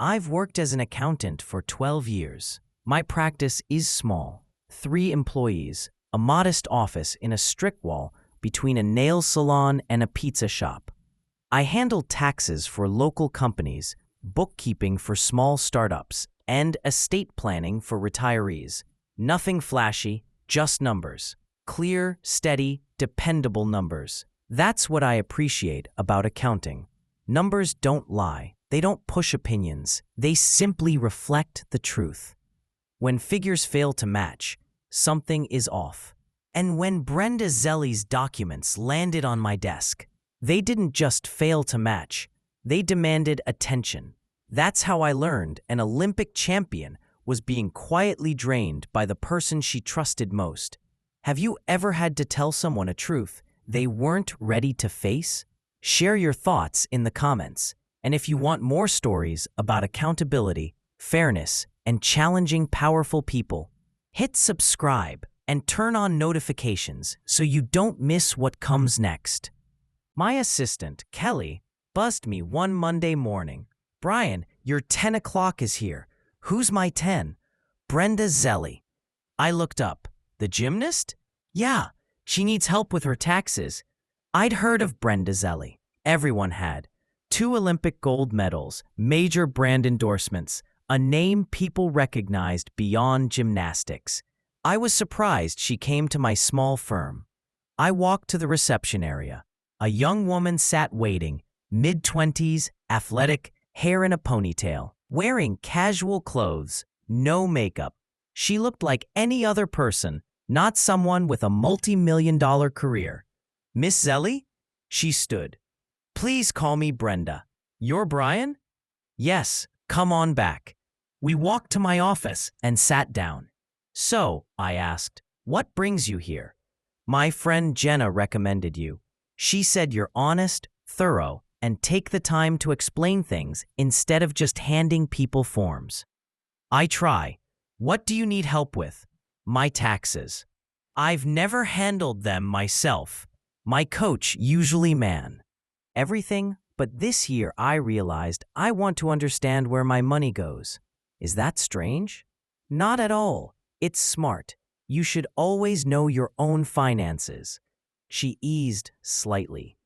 I've worked as an accountant for 12 years. My practice is small. 3 employees, a modest office in a strip mall between a nail salon and a pizza shop. I handle taxes for local companies, bookkeeping for small startups, and estate planning for retirees. Nothing flashy, just numbers. Clear, steady, dependable numbers. That's what I appreciate about accounting. Numbers don't lie. They don't push opinions. They simply reflect the truth. When figures fail to match, something is off. And when Brenda Zelli's documents landed on my desk, they didn't just fail to match. They demanded attention. That's how I learned an Olympic champion was being quietly drained by the person she trusted most. Have you ever had to tell someone a truth they weren't ready to face? Share your thoughts in the comments. And if you want more stories about accountability, fairness, and challenging powerful people, hit subscribe and turn on notifications so you don't miss what comes next. My assistant, Kelly, buzzed me one Monday morning. "Brian, your 10 o'clock is here. Who's my 10? Brenda Zelli." I looked up. The gymnast? Yeah, she needs help with her taxes. I'd heard of Brenda Zelli. Everyone had. 2 Olympic gold medals, major brand endorsements, a name people recognized beyond gymnastics. I was surprised she came to my small firm. I walked to the reception area. A young woman sat waiting, mid-20s, athletic, hair in a ponytail, wearing casual clothes, no makeup. She looked like any other person, not someone with a multi-million-dollar career. "Miss Zelli?" She stood. "Please call me Brenda." "You're Brian?" "Yes, come on back." We walked to my office and sat down. "So," I asked, "what brings you here?" "My friend Jenna recommended you. She said you're honest, thorough, and take the time to explain things instead of just handing people forms." "I try. What do you need help with?" "My taxes. I've never handled them myself. My coach usually man. Everything, but this year I realized I want to understand where my money goes." "Is that strange?" "Not at all. It's smart. You should always know your own finances." She eased slightly.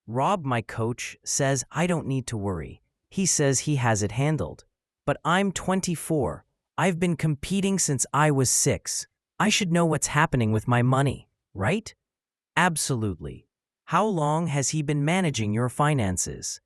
"Rob, my coach, says I don't need to worry. He says he has it handled. But I'm 24. I've been competing since I was 6. I should know what's happening with my money, right?" "Absolutely. How long has he been managing your finances?"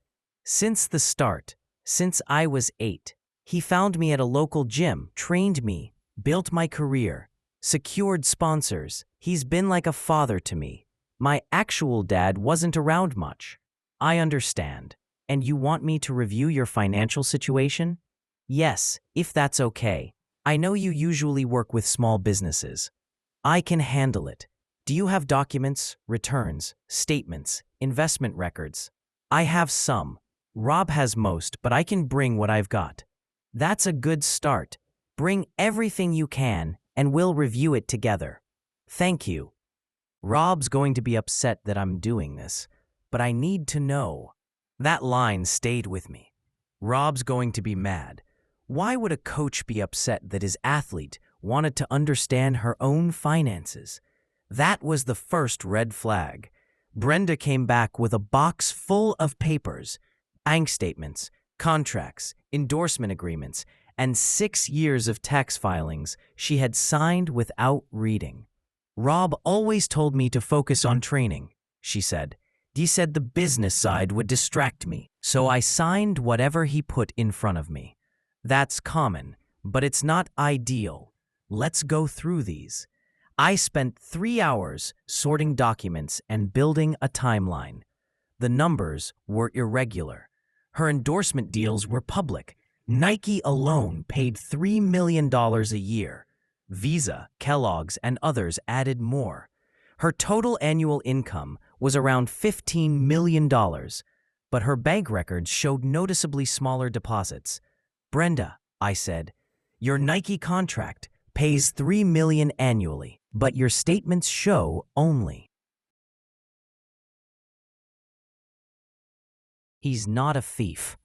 "Since the start. Since I was 8. He found me at a local gym, trained me, built my career, secured sponsors. He's been like a father to me. My actual dad wasn't around much." "I understand. And you want me to review your financial situation?" "Yes, if that's okay. I know you usually work with small businesses. I can handle it. Do you have documents, returns, statements, investment records?" "I have some. Rob has most, but I can bring what I've got." "That's a good start. Bring everything you can, and we'll review it together." "Thank you. Rob's going to be upset that I'm doing this, but I need to know." That line stayed with me. Rob's going to be mad. Why would a coach be upset that his athlete wanted to understand her own finances? That was the first red flag. Brenda came back with a box full of papers, bank statements, contracts, endorsement agreements, and 6 years of tax filings she had signed without reading. "Rob always told me to focus on training," she said. "He said the business side would distract me, so I signed whatever he put in front of me." "That's common, but it's not ideal. Let's go through these." I spent 3 hours sorting documents and building a timeline. The numbers were irregular. Her endorsement deals were public. Nike alone paid $3 million a year. Visa, Kellogg's, and others added more. Her total annual income was around $15 million, but her bank records showed noticeably smaller deposits. "Brenda," I said, "your Nike contract pays $3 million annually, but your statements show only." "He's not a thief."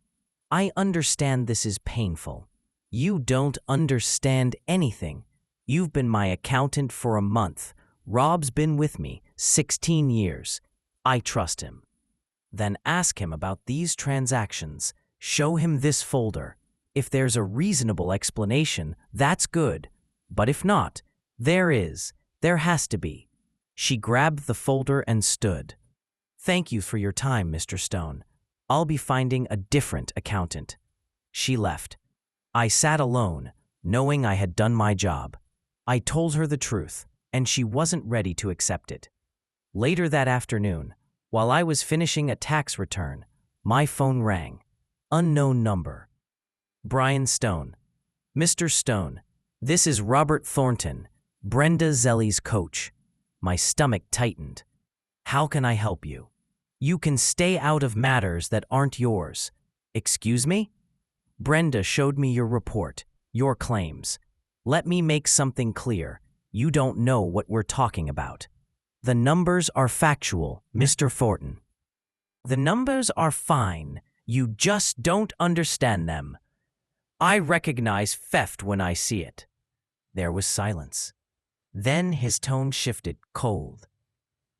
I understand this is painful. You don't understand anything. You've been my accountant for a month. Rob's been with me 16 years. I trust him. Then ask him about these transactions. Show him this folder. If there's a reasonable explanation, that's good. But if not, there has to be. She grabbed the folder and stood. Thank you for your time, Mr. Stone. I'll be finding a different accountant. She left. I sat alone, knowing I had done my job. I told her the truth, and she wasn't ready to accept it. Later that afternoon, while I was finishing a tax return, my phone rang. Unknown number. Brian Stone. Mr. Stone, this is Robert Thornton, Brenda Zelli's coach. My stomach tightened. How can I help you? You can stay out of matters that aren't yours. Excuse me? Brenda showed me your report, your claims. Let me make something clear. You don't know what we're talking about. The numbers are factual, Mr. Thornton. The numbers are fine. You just don't understand them. I recognize theft when I see it. There was silence. Then his tone shifted, cold.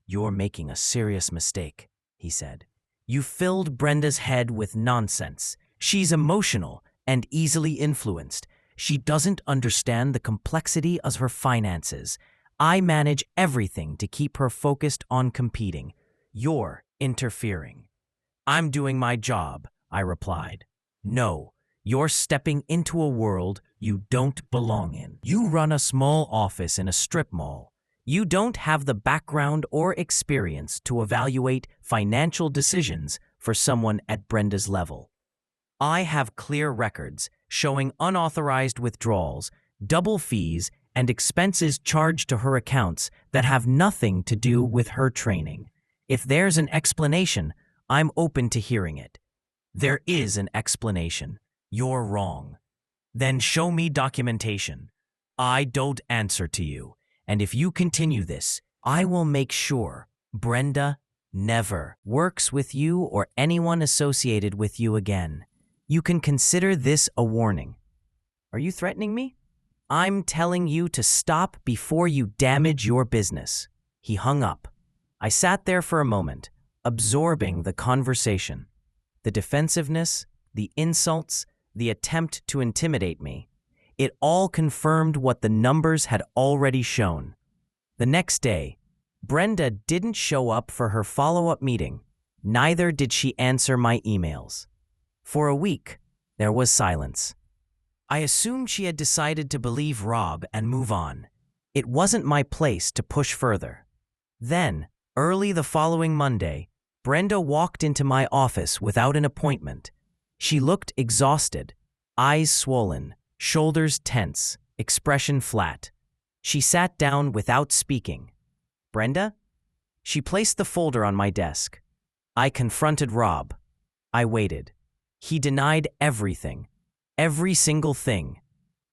You're making a serious mistake, he said. You filled Brenda's head with nonsense. She's emotional and easily influenced. She doesn't understand the complexity of her finances. I manage everything to keep her focused on competing. You're interfering. I'm doing my job, I replied. No, you're stepping into a world you don't belong in. You run a small office in a strip mall. You don't have the background or experience to evaluate financial decisions for someone at Brenda's level. I have clear records showing unauthorized withdrawals, double fees, and expenses charged to her accounts that have nothing to do with her training. If there's an explanation, I'm open to hearing it. There is an explanation. You're wrong. Then show me documentation. I don't answer to you, and if you continue this, I will make sure Brenda never works with you or anyone associated with you again. You can consider this a warning. Are you threatening me? I'm telling you to stop before you damage your business. He hung up. I sat there for a moment, absorbing the conversation. The defensiveness, the insults, the attempt to intimidate me. It all confirmed what the numbers had already shown. The next day, Brenda didn't show up for her follow-up meeting. Neither did she answer my emails. For a week, there was silence. I assumed she had decided to believe Rob and move on. It wasn't my place to push further. Then, early the following Monday, Brenda walked into my office without an appointment. She looked exhausted, eyes swollen, shoulders tense, expression flat. She sat down without speaking. Brenda? She placed the folder on my desk. I confronted Rob. I waited. He denied everything. Every single thing.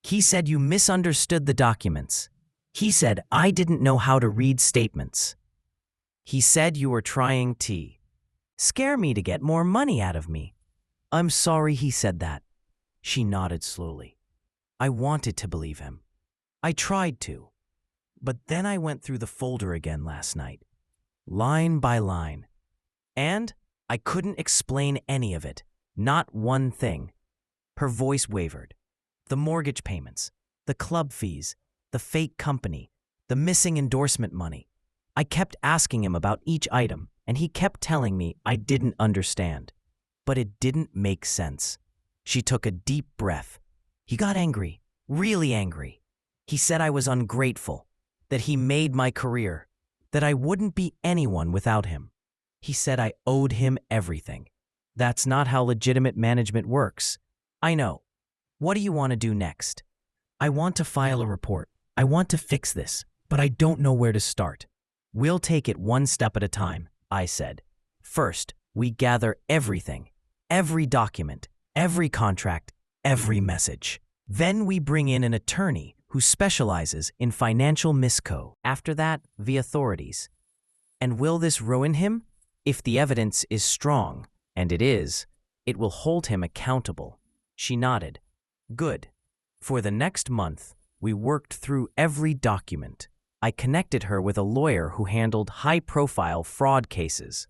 He said you misunderstood the documents. He said I didn't know how to read statements. He said you were trying to scare me to get more money out of me. I'm sorry he said that. She nodded slowly. I wanted to believe him. I tried to. But then I went through the folder again last night, line by line. And I couldn't explain any of it, not one thing. Her voice wavered. The mortgage payments, the club fees, the fake company, the missing endorsement money. I kept asking him about each item, and he kept telling me I didn't understand. But it didn't make sense. She took a deep breath. He got angry, really angry. He said I was ungrateful, that he made my career, that I wouldn't be anyone without him. He said I owed him everything. That's not how legitimate management works. I know. What do you want to do next? I want to file a report. I want to fix this, but I don't know where to start. We'll take it one step at a time, I said. First, we gather everything, every document, every contract, every message. Then we bring in an attorney who specializes in financial misco. After that, the authorities. And will this ruin him? If the evidence is strong, and it is, It will hold him accountable. She nodded. Good. For the next month, we worked through every document. I connected her with a lawyer who handled high-profile fraud cases.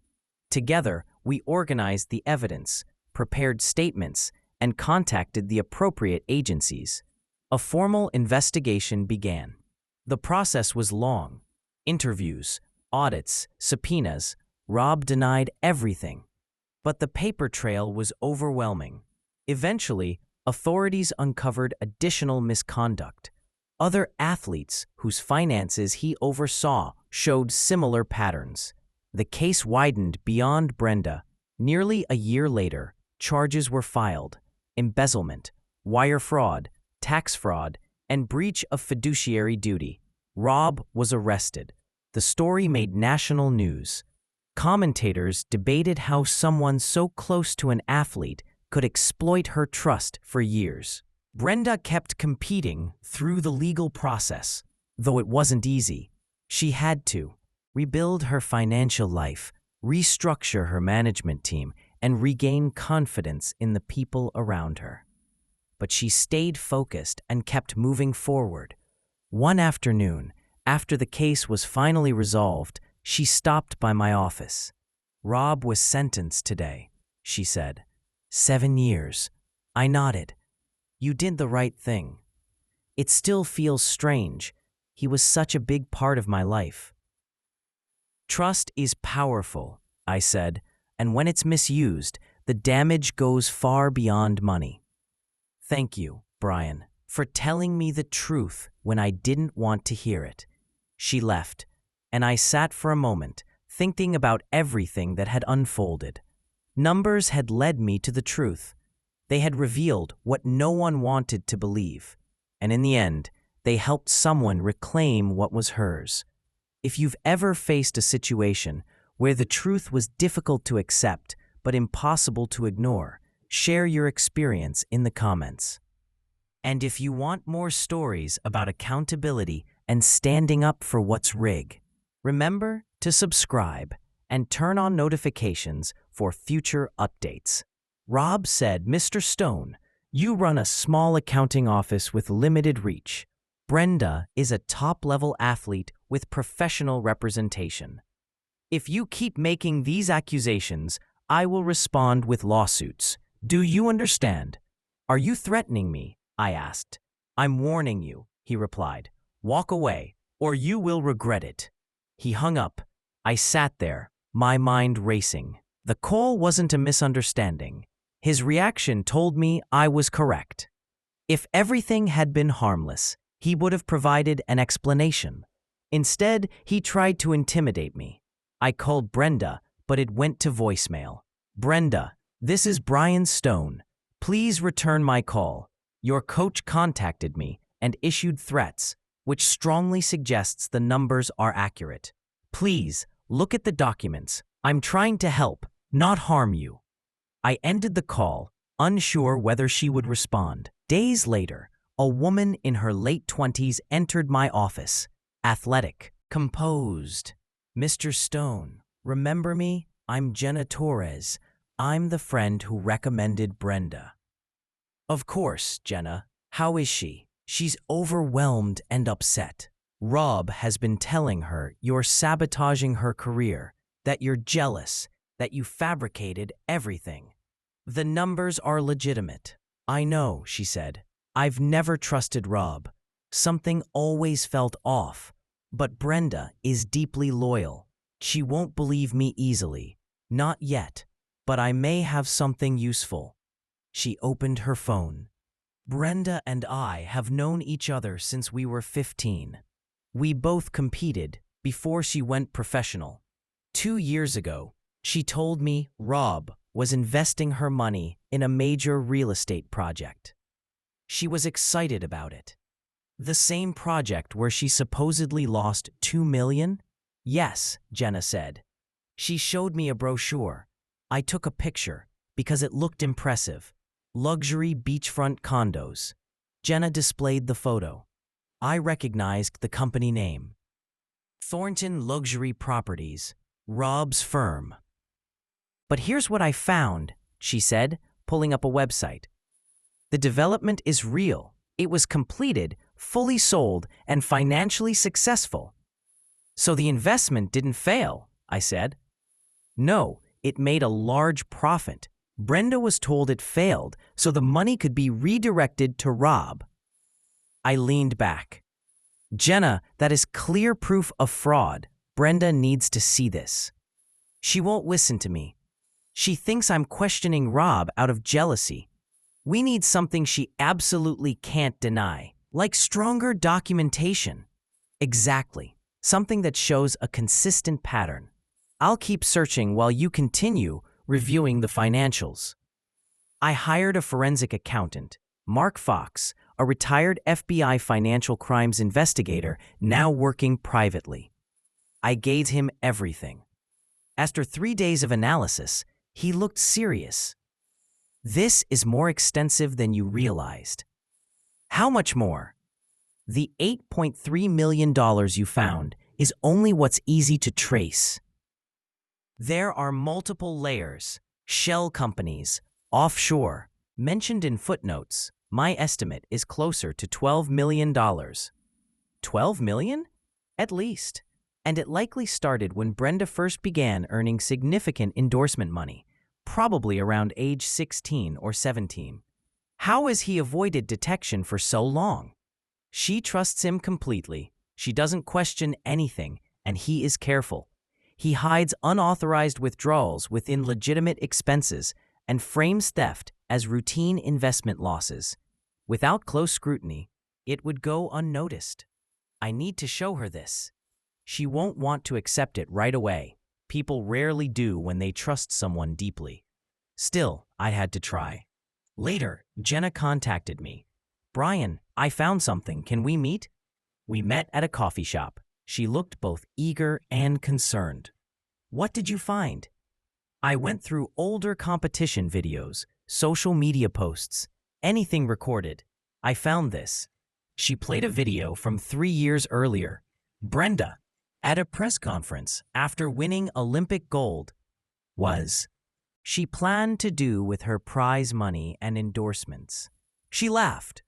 Together, we organized the evidence, prepared statements, and contacted the appropriate agencies. A formal investigation began. The process was long. Interviews, audits, subpoenas. Rob denied everything. But the paper trail was overwhelming. Eventually, authorities uncovered additional misconduct. Other athletes whose finances he oversaw showed similar patterns. The case widened beyond Brenda. Nearly a year later, charges were filed: embezzlement, wire fraud, tax fraud, and breach of fiduciary duty. Rob was arrested. The story made national news. Commentators debated how someone so close to an athlete could exploit her trust for years. Brenda kept competing through the legal process, though it wasn't easy. She had to rebuild her financial life, restructure her management team, and regain confidence in the people around her. But she stayed focused and kept moving forward. One afternoon, after the case was finally resolved, she stopped by my office. "Rob was sentenced today," she said. 7 years. I nodded. "You did the right thing." "It still feels strange. He was such a big part of my life." "Trust is powerful," I said, "and when it's misused, the damage goes far beyond money." "Thank you, Brian, for telling me the truth when I didn't want to hear it." She left, and I sat for a moment, thinking about everything that had unfolded. Numbers had led me to the truth. They had revealed what no one wanted to believe, and in the end, they helped someone reclaim what was hers. If you've ever faced a situation where the truth was difficult to accept but impossible to ignore, share your experience in the comments. And if you want more stories about accountability and standing up for what's right, remember to subscribe and turn on notifications for future updates. Rob said, "Mr. Stone, you run a small accounting office with limited reach. Brenda is a top-level athlete with professional representation. If you keep making these accusations, I will respond with lawsuits. Do you understand?" "Are you threatening me?" I asked. "I'm warning you," he replied. "Walk away, or you will regret it." He hung up. I sat there, my mind racing. The call wasn't a misunderstanding. His reaction told me I was correct. If everything had been harmless, he would have provided an explanation. Instead, he tried to intimidate me. I called Brenda, but it went to voicemail. "Brenda, this is Brian Stone. Please return my call. Your coach contacted me and issued threats, which strongly suggests the numbers are accurate. Please, look at the documents. I'm trying to help, not harm you." I ended the call, unsure whether she would respond. Days later, a woman in her late 20s entered my office, athletic, composed. "Mr. Stone, remember me? I'm Jenna Torres. I'm the friend who recommended Brenda." "Of course, Jenna. How is she?" "She's overwhelmed and upset. Rob has been telling her you're sabotaging her career, that you're jealous, that you fabricated everything. The numbers are legitimate." "I know," she said. "I've never trusted Rob. Something always felt off. But Brenda is deeply loyal. She won't believe me easily. Not yet, but I may have something useful." She opened her phone. "Brenda and I have known each other since we were 15. We both competed before she went professional. 2 years ago, she told me Rob was investing her money in a major real estate project. She was excited about it. The same project where she supposedly lost $2 million? Yes, Jenna said. She showed me a brochure. I took a picture because it looked impressive. Luxury beachfront condos. Jenna displayed the photo. I recognized the company name. Thornton Luxury Properties, Rob's firm. "But here's what I found," she said. pulling up a website. The development is real. It was completed, fully sold, and financially successful. So the investment didn't fail, I said. No, it made a large profit. Brenda was told it failed, so the money could be redirected to Rob. I leaned back. Jenna, that is clear proof of fraud. Brenda needs to see this. She won't listen to me. She thinks I'm questioning Rob out of jealousy. We need something she absolutely can't deny, like stronger documentation. Exactly. Something that shows a consistent pattern. I'll keep searching while you continue reviewing the financials. I hired a forensic accountant, Mark Fox, a retired FBI financial crimes investigator now working privately. I gave him everything. After 3 days of analysis, he looked serious. This is more extensive than you realized. How much more? The $8.3 million you found is only what's easy to trace. There are multiple layers, shell companies, offshore. Mentioned in footnotes, my estimate is closer to $12 million. 12 million? At least. And it likely started when Brenda first began earning significant endorsement money, probably around age 16 or 17. How has he avoided detection for so long? She trusts him completely. She doesn't question anything, and he is careful. He hides unauthorized withdrawals within legitimate expenses and frames theft as routine investment losses. Without close scrutiny, it would go unnoticed. I need to show her this. She won't want to accept it right away. People rarely do when they trust someone deeply. Still, I had to try. Later, Jenna contacted me. Brian, I found something. Can we meet? We met at a coffee shop. She looked both eager and concerned. What did you find? I went through older competition videos, social media posts, anything recorded. I found this. She played a video from 3 years earlier. Brenda, at a press conference after winning Olympic gold, she planned to do with her prize money and endorsements. She laughed.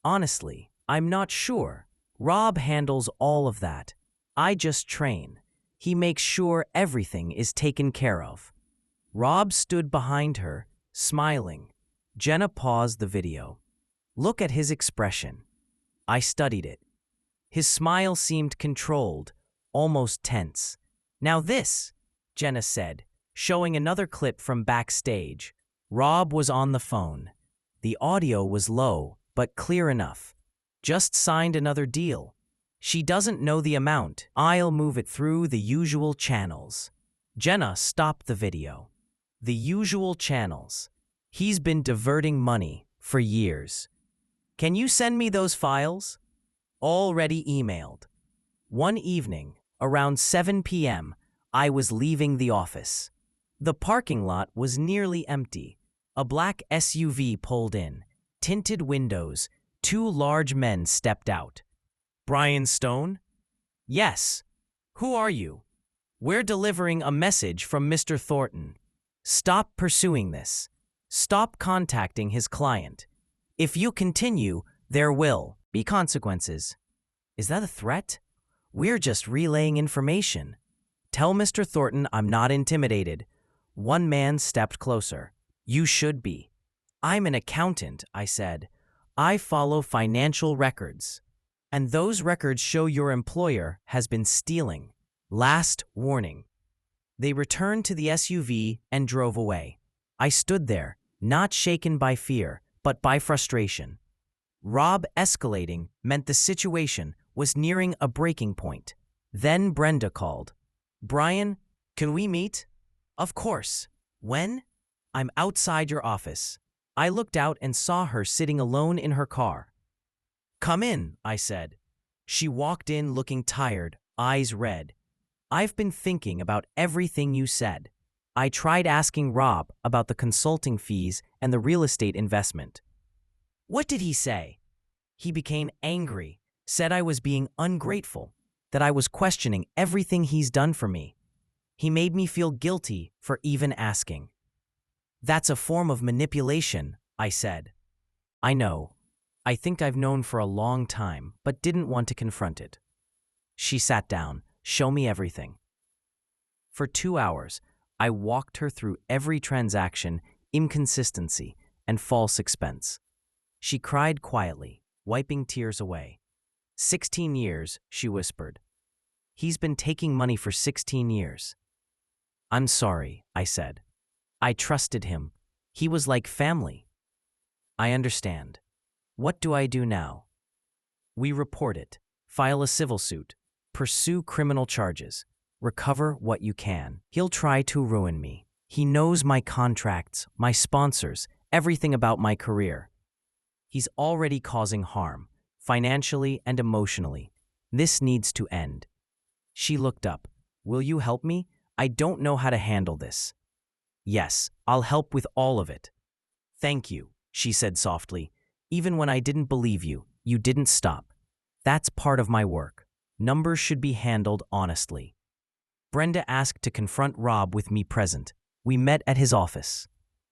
Honestly, I'm not sure. Rob handles all of that. I just train. He makes sure everything is taken care of. Rob stood behind her, smiling. Jenna paused the video. Look at his expression. I studied it. His smile seemed controlled, almost tense. Now this, Jenna said, showing another clip from backstage. Rob was on the phone. The audio was low, but clear enough. Just signed another deal. She doesn't know the amount. I'll move it through the usual channels. Jenna stopped the video. The usual channels. He's been diverting money for years. Can you send me those files? Already emailed. One evening, around 7 p.m., I was leaving the office. The parking lot was nearly empty. A black SUV pulled in. Tinted windows. 2 large men stepped out. Brian Stone? Yes. Who are you? We're delivering a message from Mr. Thornton. Stop pursuing this. Stop contacting his client. If you continue, there will be consequences. Is that a threat? We're just relaying information. Tell Mr. Thornton I'm not intimidated. One man stepped closer. You should be. I'm an accountant, I said. I follow financial records. And those records show your employer has been stealing. Last warning. They returned to the SUV and drove away. I stood there, not shaken by fear, but by frustration. Rob escalating meant the situation was nearing a breaking point. Then Brenda called. Brian, can we meet? Of course. When? I'm outside your office. I looked out and saw her sitting alone in her car. Come in, I said. She walked in looking tired, eyes red. I've been thinking about everything you said. I tried asking Rob about the consulting fees and the real estate investment. What did he say? He became angry, said I was being ungrateful, that I was questioning everything he's done for me. He made me feel guilty for even asking. That's a form of manipulation, I said. I know. I think I've known for a long time, but didn't want to confront it. She sat down. Show me everything. For 2 hours, I walked her through every transaction, inconsistency, and false expense. She cried quietly, wiping tears away. 16 years, she whispered. He's been taking money for 16 years. I'm sorry, I said. I trusted him. He was like family. I understand. What do I do now? We report it, file a civil suit, pursue criminal charges, recover what you can. He'll try to ruin me. He knows my contracts, my sponsors, everything about my career. He's already causing harm, financially and emotionally. This needs to end. She looked up. Will you help me? I don't know how to handle this. Yes, I'll help with all of it. Thank you, she said softly. Even when I didn't believe you, you didn't stop. That's part of my work. Numbers should be handled honestly. Brenda asked to confront Rob with me present. We met at his office.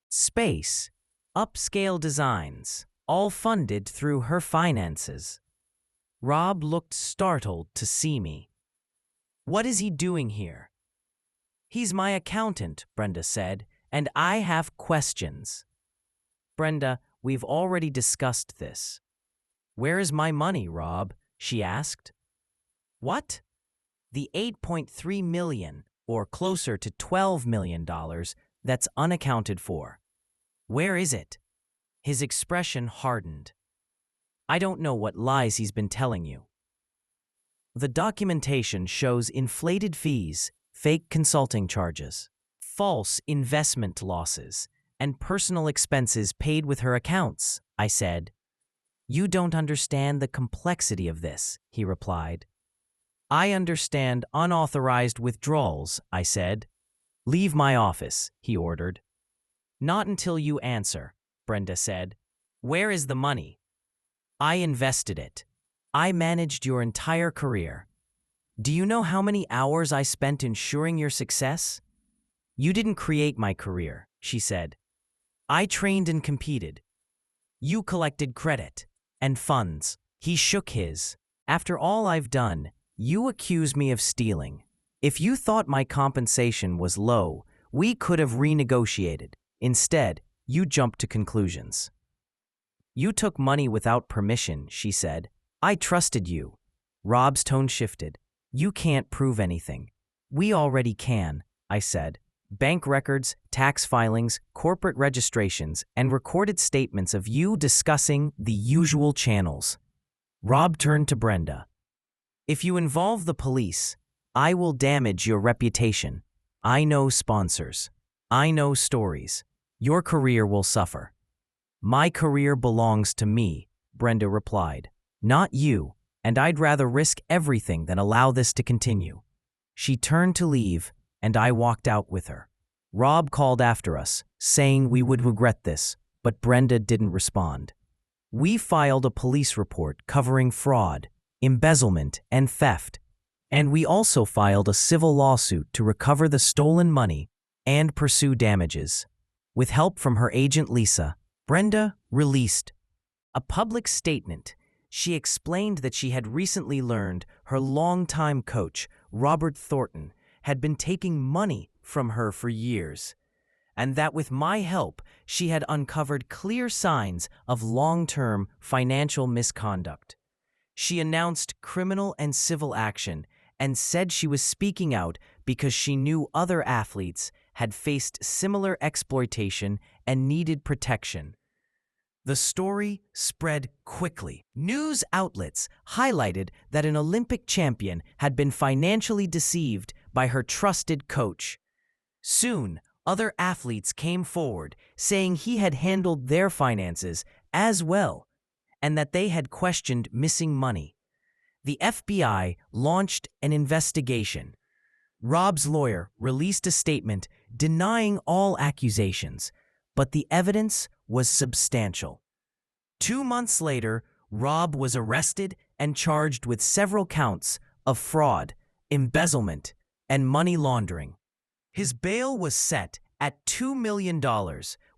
Space, upscale designs, all funded through her finances. Rob looked startled to see me. What is he doing here? He's my accountant, Brenda said, and I have questions. Brenda, we've already discussed this. Where is my money, Rob? She asked. What? The $8.3 million, or closer to $12 million, that's unaccounted for. Where is it? His expression hardened. I don't know what lies he's been telling you. The documentation shows inflated fees, fake consulting charges, false investment losses, and personal expenses paid with her accounts, I said. You don't understand the complexity of this, he replied. I understand unauthorized withdrawals, I said. Leave my office, he ordered. Not until you answer, Brenda said. Where is the money? I invested it. I managed your entire career. Do you know how many hours I spent ensuring your success? You didn't create my career, she said. I trained and competed. You collected credit and funds. He shook his. After all I've done, you accuse me of stealing. If you thought my compensation was low, we could have renegotiated. Instead, you jumped to conclusions. You took money without permission, she said. I trusted you. Rob's tone shifted. You can't prove anything. We already can, I said. Bank records, tax filings, corporate registrations, and recorded statements of you discussing the usual channels. Rob turned to Brenda. If you involve the police, I will damage your reputation. I know sponsors. I know stories. Your career will suffer. My career belongs to me, Brenda replied. Not you, and I'd rather risk everything than allow this to continue. She turned to leave, and I walked out with her. Rob called after us, saying we would regret this, but Brenda didn't respond. We filed a police report covering fraud, embezzlement, and theft, and we also filed a civil lawsuit to recover the stolen money and pursue damages. With help from her agent Lisa, Brenda released a public statement. She explained that she had recently learned her longtime coach, Robert Thornton, had been taking money from her for years, and that with my help, she had uncovered clear signs of long-term financial misconduct. She announced criminal and civil action and said she was speaking out because she knew other athletes had faced similar exploitation and needed protection. The story spread quickly. News outlets highlighted that an Olympic champion had been financially deceived by her trusted coach. Soon, other athletes came forward saying he had handled their finances as well, and that they had questioned missing money. The FBI launched an investigation. Rob's lawyer released a statement denying all accusations, but the evidence was substantial. 2 months later, Rob was arrested and charged with several counts of fraud, embezzlement, and money laundering. His bail was set at $2 million,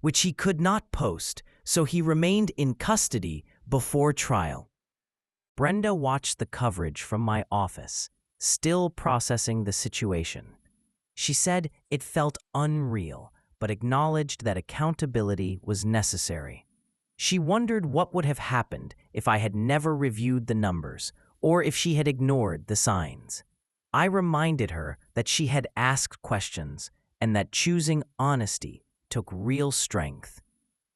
which he could not post, so he remained in custody before trial. Brenda watched the coverage from my office, still processing the situation. She said it felt unreal, but acknowledged that accountability was necessary. She wondered what would have happened if I had never reviewed the numbers, or if she had ignored the signs. I reminded her that she had asked questions and that choosing honesty took real strength.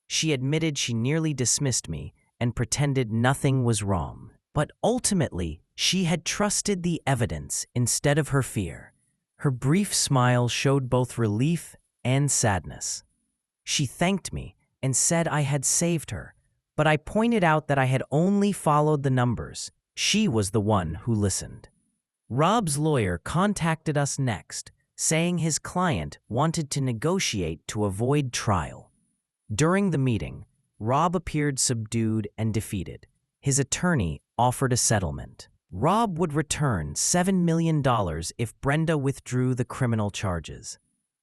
She admitted she nearly dismissed me and pretended nothing was wrong. But ultimately, she had trusted the evidence instead of her fear. Her brief smile showed both relief and sadness. She thanked me and said I had saved her, but I pointed out that I had only followed the numbers. She was the one who listened. Rob's lawyer contacted us next, saying his client wanted to negotiate to avoid trial. During the meeting, Rob appeared subdued and defeated. His attorney offered a settlement. Rob would return $7 million if Brenda withdrew the criminal charges.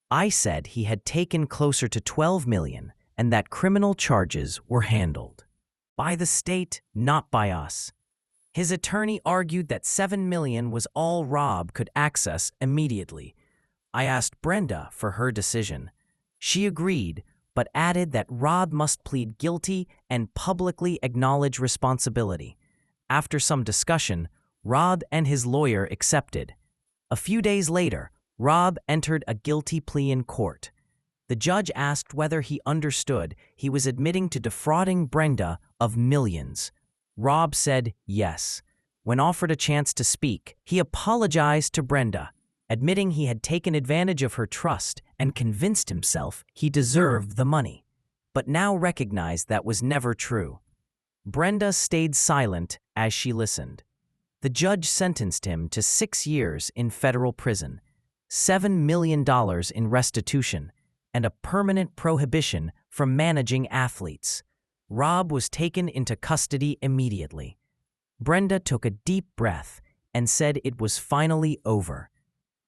I said he had taken closer to $12 million and that criminal charges were handled by the state, not by us. His attorney argued that $7 million was all Rob could access immediately. I asked Brenda for her decision. She agreed, but added that Rob must plead guilty and publicly acknowledge responsibility. After some discussion, Rob and his lawyer accepted. A few days later, Rob entered a guilty plea in court. The judge asked whether he understood he was admitting to defrauding Brenda of millions. Rob said yes. When offered a chance to speak, he apologized to Brenda, admitting he had taken advantage of her trust and convinced himself he deserved the money, but now recognized that was never true. Brenda stayed silent as she listened. The judge sentenced him to 6 years in federal prison, $7 million in restitution, and a permanent prohibition from managing athletes. Rob was taken into custody immediately. Brenda took a deep breath and said it was finally over.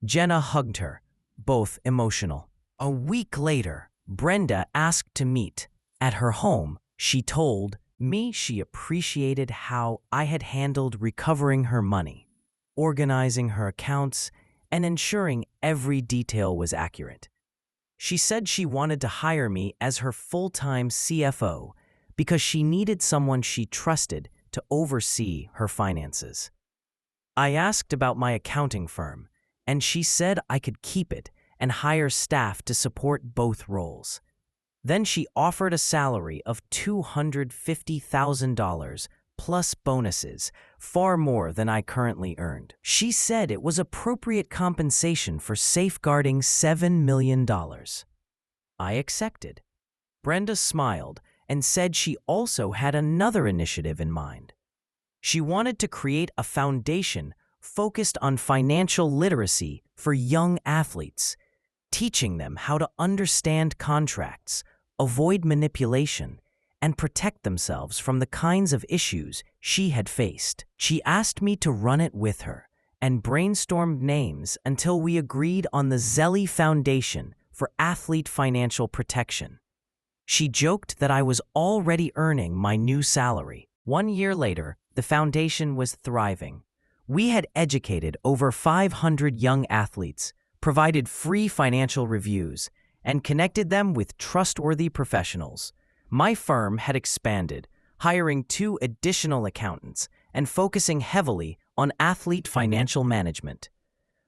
Jenna hugged her, both emotional. A week later, Brenda asked to meet. At her home, she told me she appreciated how I had handled recovering her money, organizing her accounts, and ensuring every detail was accurate. She said she wanted to hire me as her full-time CFO because she needed someone she trusted to oversee her finances. I asked about my accounting firm, and she said I could keep it and hire staff to support both roles. Then she offered a salary of $250,000 plus bonuses, far more than I currently earned. She said it was appropriate compensation for safeguarding $7 million. I accepted. Brenda smiled and said she also had another initiative in mind. She wanted to create a foundation focused on financial literacy for young athletes, teaching them how to understand contracts, avoid manipulation, and protect themselves from the kinds of issues she had faced. She asked me to run it with her and brainstormed names until we agreed on the Zelly Foundation for Athlete Financial Protection. She joked that I was already earning my new salary. 1 year later, the foundation was thriving. We had educated over 500 young athletes, provided free financial reviews, and connected them with trustworthy professionals. My firm had expanded, hiring 2 additional accountants and focusing heavily on athlete financial management.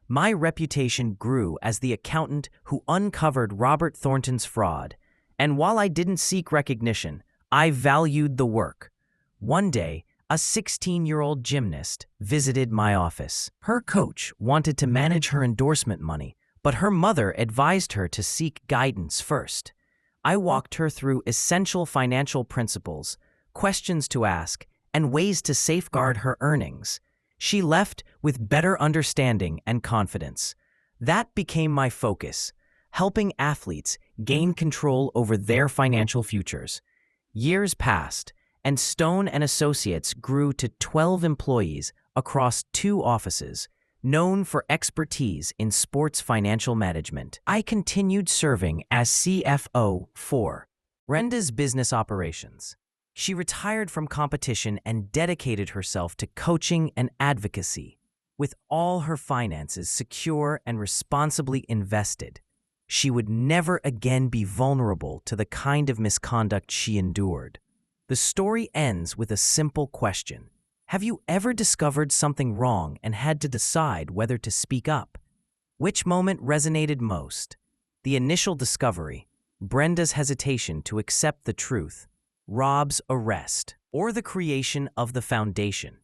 My reputation grew as the accountant who uncovered Robert Thornton's fraud, and while I didn't seek recognition, I valued the work. One day, a 16-year-old gymnast visited my office. Her coach wanted to manage her endorsement money, but her mother advised her to seek guidance first. I walked her through essential financial principles, questions to ask, and ways to safeguard her earnings. She left with better understanding and confidence. That became my focus, helping athletes gain control over their financial futures. Years passed, and Stone & Associates grew to 12 employees across 2 offices, Known for expertise in sports financial management, I continued serving as CFO for Brenda's business operations. She retired from competition and dedicated herself to coaching and advocacy. With all her finances secure and responsibly invested, she would never again be vulnerable to the kind of misconduct she endured. The story ends with a simple question. Have you ever discovered something wrong and had to decide whether to speak up? Which moment resonated most? The initial discovery, Brenda's hesitation to accept the truth, Rob's arrest, or the creation of the foundation?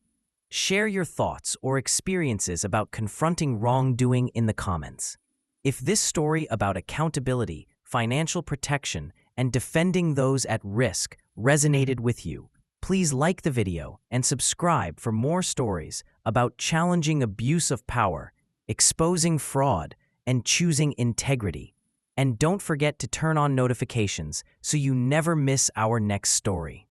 Share your thoughts or experiences about confronting wrongdoing in the comments. If this story about accountability, financial protection, and defending those at risk resonated with you, please like the video and subscribe for more stories about challenging abuse of power, exposing fraud, and choosing integrity. And don't forget to turn on notifications so you never miss our next story.